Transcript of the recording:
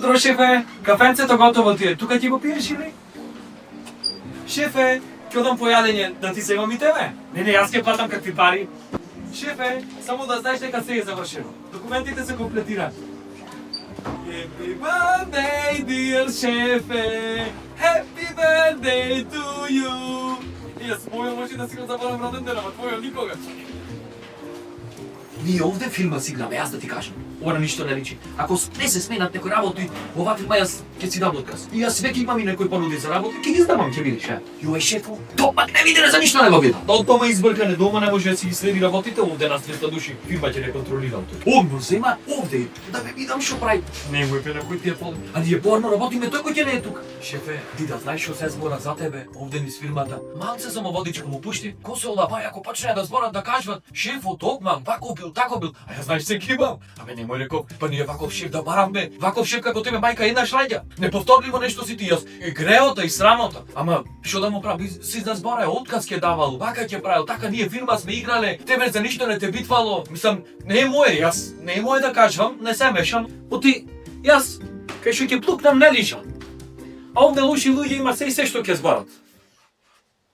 утро, шефе. Кафенцето готово ти е. Тука ќе го пиеш или? Шефе, ќе одам по јадење, да ти земам и тебе. Не, јас ќе платам какви пари. Шефе, само да знаеш дека се е завршено. Документите се комплетирани. Happy birthday, dear шефе. Happy birthday to you. Јас мојот може да си го заборам роден ден, ама твојот никогаш. Ние овде филма си играме, јас да ти кажам. Ова ништо не личи. Ако не се сменат некои работи, ова филма јас ќе си дам отказ. И јас веќе имам и некои понуди за работа, ќе ги здамам, ќе видиш, Јој шефо, топак не виделе за ништо не го видам. Од дома избркане, дома не може да си ги следи работите, овде нас 200 души. Фирма ќе не контролира тој. Одмор зема овде, да ме видам што прави. Немој пе на кој ти е пол. А ние порно работиме, тој кој ќе не е тука. Шефе, ти да знаеш што се збора за тебе, овде низ фирмата. Малце само водичко му пушти, ко се олабај ако почне да зборат да кажат, шефо, токман, вако бил, тако бил. А ја знаеш се кибам. Абе немој реков, па ние ваков шеф да бараме. Ваков шеф како тебе мајка еднаш раѓа. Неповторливо нешто си ти јас. И греота и срамота. Ама што да му прави? Си да збора отказ ќе давал, вака ќе правил, така ние фирма сме играле. Тебе за ништо не те битвало. Мислам, не е моје, јас не е моје да кажам, не се мешам. Оти јас кај што ќе плукнам не лижам. А овде лоши луѓе има се и се што ќе зборат.